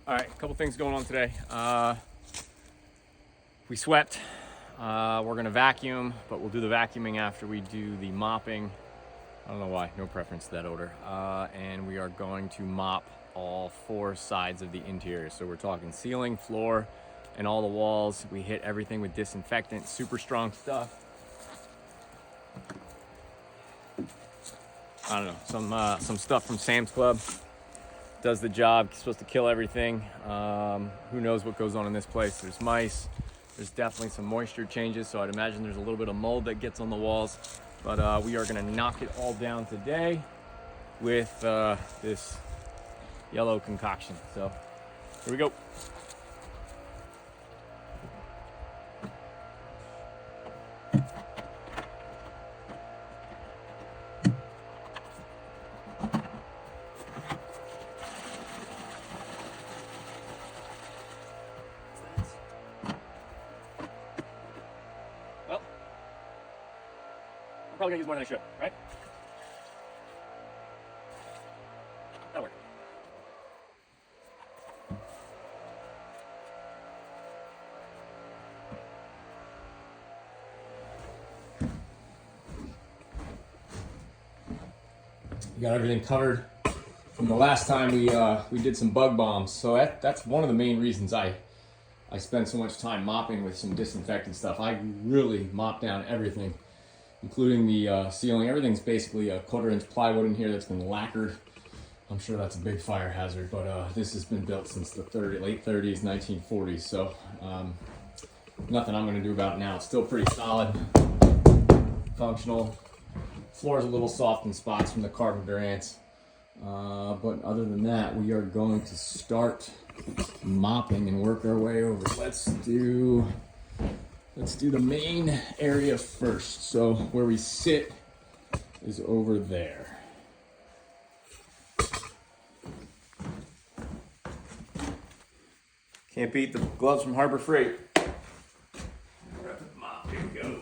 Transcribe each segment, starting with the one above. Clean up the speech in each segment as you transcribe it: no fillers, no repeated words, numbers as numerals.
All right, a couple things going on today. We swept. We're gonna vacuum, but we'll do the vacuuming after we do the mopping. I don't know why, no preference to that odor. And we are going to mop all 4 sides of the interior. So we're talking ceiling, floor, and all the walls. We hit everything with disinfectant, super strong stuff. I don't know, some stuff from Sam's Club. Does the job, it's supposed to kill everything. Who knows what goes on in this place. There's mice, there's definitely some moisture changes, so I'd imagine there's a little bit of mold that gets on the walls. But we are gonna knock it all down today with this yellow concoction. So here we go. Well, I'm probably gonna use more than I should, right? That'll work. We got everything covered from the last time we did some bug bombs. So that's one of the main reasons I spend so much time mopping with some disinfectant stuff. I really mop down everything, including the ceiling. Everything's basically a 1/4-inch plywood in here that's been lacquered. I'm sure that's a big fire hazard, but this has been built since the late 30s, 1940s. So nothing I'm gonna do about it now. It's still pretty solid, functional. Floor's a little soft in spots from the carpenter ants. But other than that, we are going to start mopping and work our way over. Let's do the main area first. So where we sit is over there. Can't beat the gloves from Harbor Freight. Rapid mop, here we go.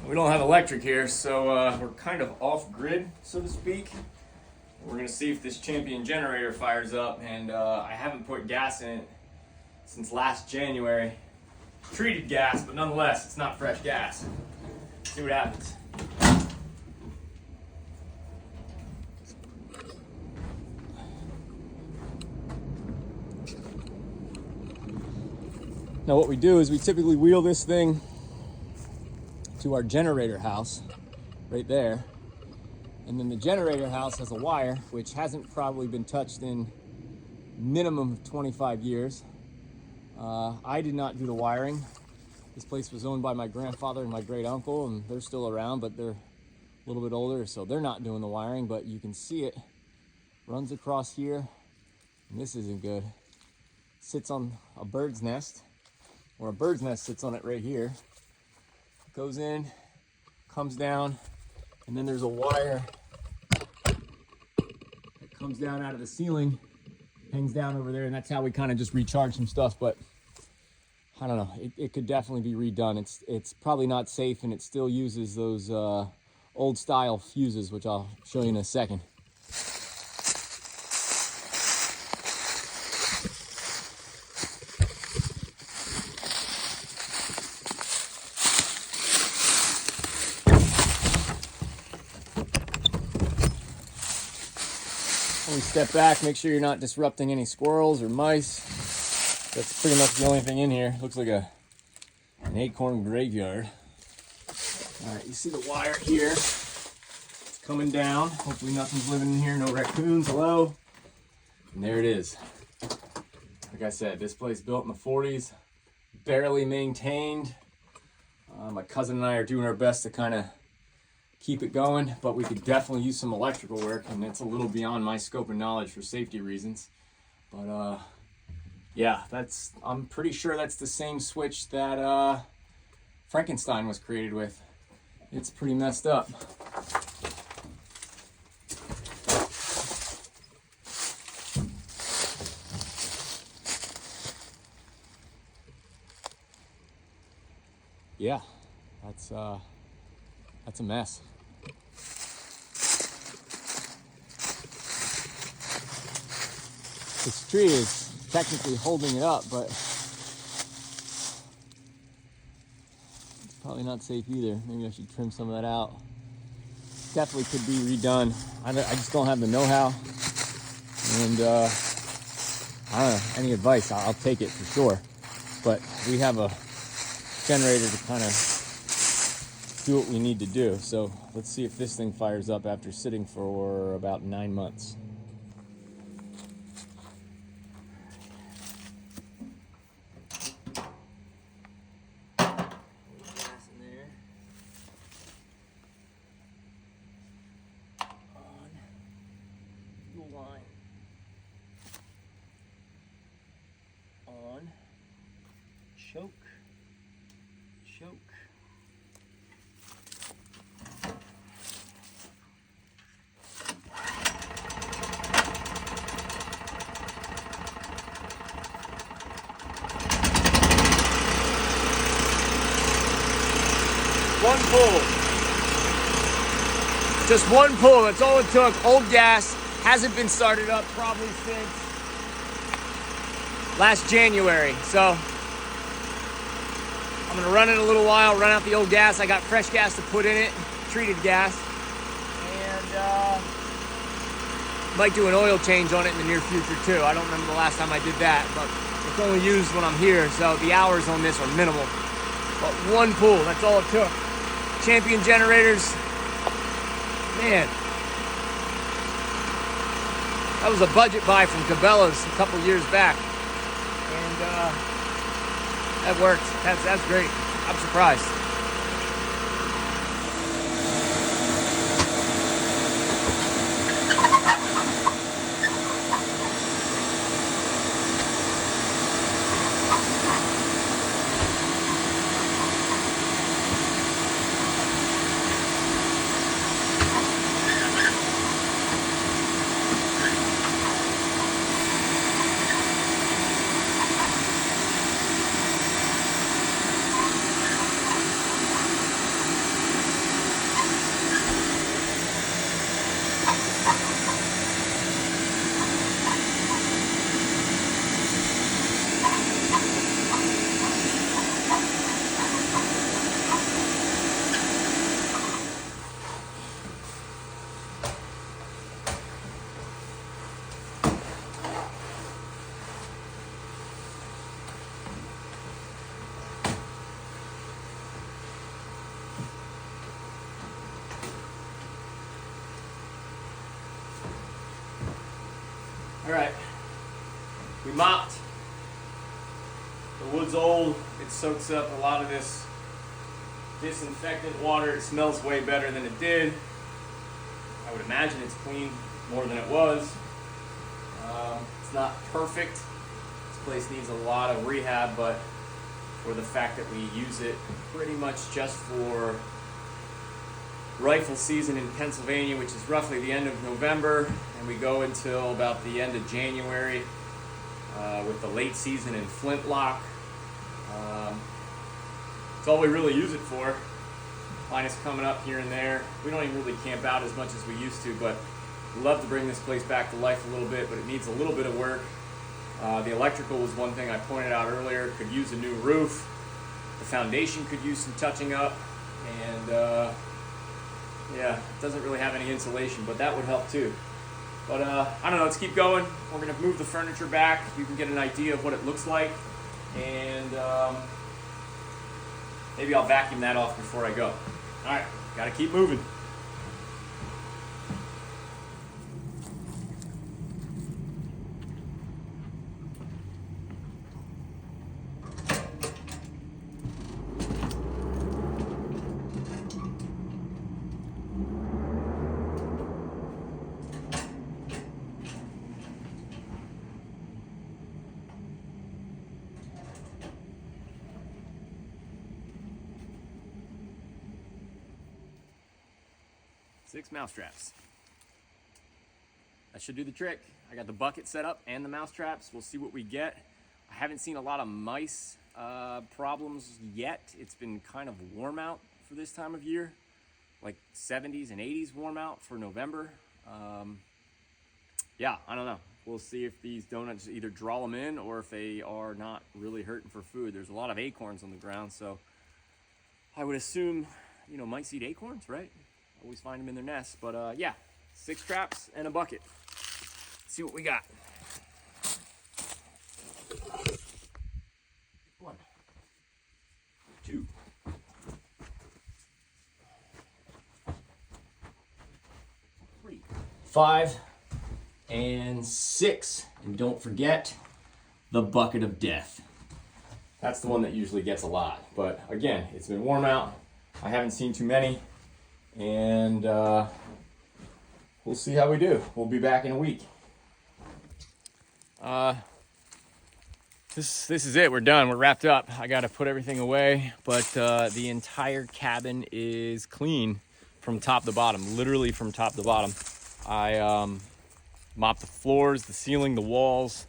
We don't have electric here, so we're kind of off grid, so to speak. We're gonna see if this Champion generator fires up, and I haven't put gas in it since last January. Treated gas, but nonetheless, it's not fresh gas. See what happens. Now what we do is we typically wheel this thing to our generator house right there, and then the generator house has a wire which hasn't probably been touched in minimum of 25 years. I did not do the wiring. This place was owned by my grandfather and my great uncle, and they're still around, but they're a little bit older, so they're not doing the wiring. But you can see it runs across here, and this isn't good. Sits on a bird's nest, or a bird's nest sits on it right here. Goes in, comes down, and then there's a wire that comes down out of the ceiling, hangs down over there, and that's how we kind of just recharge some stuff. But I don't know, it could definitely be redone. It's probably not safe, and it still uses those old style fuses, which I'll show you in a second. Always step back, make sure you're not disrupting any squirrels or mice. That's pretty much the only thing in here. Looks like an acorn graveyard. All right, you see the wire here. It's coming down. Hopefully nothing's living in here. No raccoons. Hello. And there it is. Like I said, this place built in the 40s, barely maintained. My cousin and I are doing our best to kind of keep it going, but we could definitely use some electrical work, and it's a little beyond my scope of knowledge for safety reasons. But yeah, I'm pretty sure that's the same switch that Frankenstein was created with. It's pretty messed up. Yeah, that's a mess. This tree is technically holding it up, but it's probably not safe either. Maybe I should trim some of that out. Definitely could be redone. I just don't have the know-how, and I don't know, any advice, I'll take it for sure. But we have a generator to kind of do what we need to do. So let's see if this thing fires up after sitting for about 9 months. Choke. 1 pull. Just 1 pull, that's all it took. Old gas, hasn't been started up probably since last January. So I'm gonna run it a little while, run out the old gas. I got fresh gas to put in it, treated gas. And might do an oil change on it in the near future too. I don't remember the last time I did that, but it's only used when I'm here, so the hours on this are minimal. But 1 pull, that's all it took. Champion generators, man. That was a budget buy from Cabela's a couple years back. And that worked. That's great. I'm surprised. All right, we mopped. The wood's old. It soaks up a lot of this disinfectant water. It smells way better than it did. I would imagine it's clean more than it was. It's not perfect. This place needs a lot of rehab, but for the fact that we use it pretty much just for rifle season in Pennsylvania, which is roughly the end of November, and we go until about the end of January with the late season in Flintlock. It's all we really use it for. Minus coming up here and there. We don't even really camp out as much as we used to, but we love to bring this place back to life a little bit, but it needs a little bit of work. The electrical was one thing I pointed out earlier. Could use a new roof. The foundation could use some touching up, and yeah, it doesn't really have any insulation, but that would help too. But I don't know, let's keep going. We're gonna move the furniture back. You can get an idea of what it looks like, and maybe I'll vacuum that off before I go. All right, gotta keep moving. Six mouse traps. That should do the trick. I got the bucket set up and the mouse traps. We'll see what we get. I haven't seen a lot of mice problems yet. It's been kind of warm out for this time of year, like 70s and 80s warm out for November. Yeah, I don't know. We'll see if these donuts either draw them in or if they are not really hurting for food. There's a lot of acorns on the ground, so I would assume, you know, mice eat acorns, right? Always find them in their nests, but yeah, 6 traps and a bucket. Let's see what we got. 1, 2, 3, 5, and 6. And don't forget the bucket of death. That's the one that usually gets a lot, but again, it's been warm out. I haven't seen too many. And we'll see how we do. We'll be back in a week. This is it. We're done. We're wrapped up. I got to put everything away, but the entire cabin is clean from top to bottom, literally from top to bottom. I mopped the floors, the ceiling, the walls.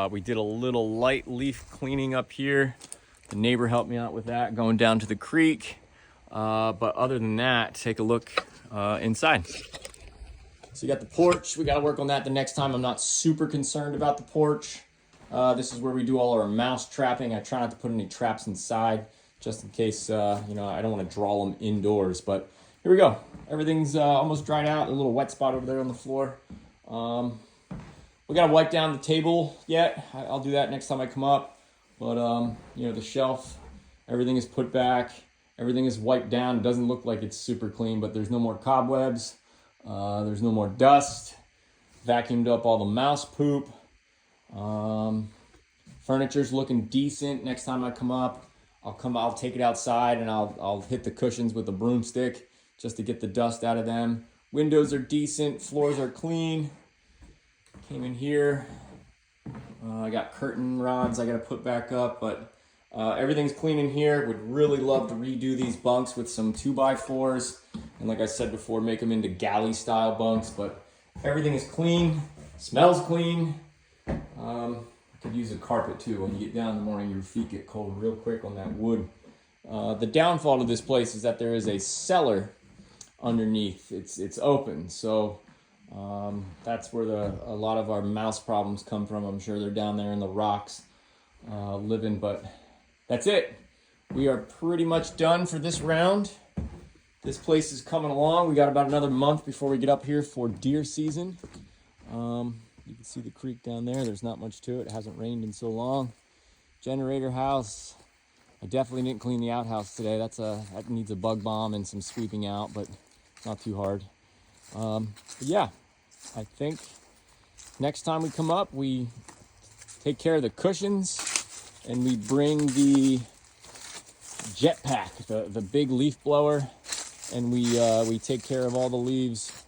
We did a little light leaf cleaning up here. The neighbor helped me out with that, going down to the creek. But other than that, take a look inside. So you got the porch. We got to work on that the next time. I'm not super concerned about the porch. This is where we do all our mouse trapping. I try not to put any traps inside just in case, you know, I don't want to draw them indoors. But here we go. Everything's almost dried out. A little wet spot over there on the floor. We got to wipe down the table yet. I'll do that next time I come up. But, you know, the shelf, everything is put back. Everything is wiped down. It doesn't look like it's super clean, but there's no more cobwebs. There's no more dust. Vacuumed up all the mouse poop. Furniture's looking decent. Next time I come up, I'll take it outside and I'll hit the cushions with a broomstick just to get the dust out of them. Windows are decent. Floors are clean. Came in here. I got curtain rods I got to put back up, but everything's clean in here. Would really love to redo these bunks with some 2x4s. And like I said before, make them into galley style bunks, but everything is clean, smells clean. I could use a carpet too. When you get down in the morning, your feet get cold real quick on that wood. The downfall of this place is that there is a cellar underneath. It's open, so that's where a lot of our mouse problems come from. I'm sure they're down there in the rocks living, but that's it. We are pretty much done for this round. This place is coming along. We got about another month before we get up here for deer season. You can see the creek down there. There's not much to it. It hasn't rained in so long. Generator house. I definitely didn't clean the outhouse today. That needs a bug bomb and some sweeping out, but not too hard. But yeah, I think next time we come up, we take care of the cushions and we bring the jetpack, the big leaf blower, and we take care of all the leaves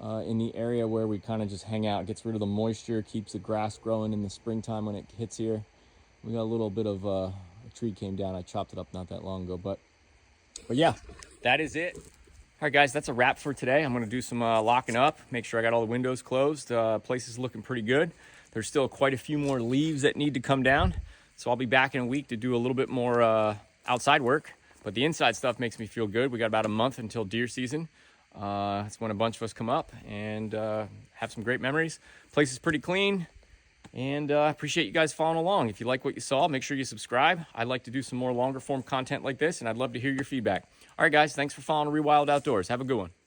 in the area where we kind of just hang out. It gets rid of the moisture, keeps the grass growing in the springtime when it hits here. We got a little bit of a tree came down. I chopped it up not that long ago, but yeah, that is it. All right, guys, that's a wrap for today. I'm going to do some locking up, make sure I got all the windows closed. Place is looking pretty good. There's still quite a few more leaves that need to come down, so I'll be back in a week to do a little bit more outside work. But the inside stuff makes me feel good. We got about a month until deer season. That's when a bunch of us come up and have some great memories. Place is pretty clean, and I appreciate you guys following along. If you like what you saw, make sure you subscribe. I'd like to do some more longer form content like this, and I'd love to hear your feedback. All right, guys, thanks for following ReWild Outdoors. Have a good one.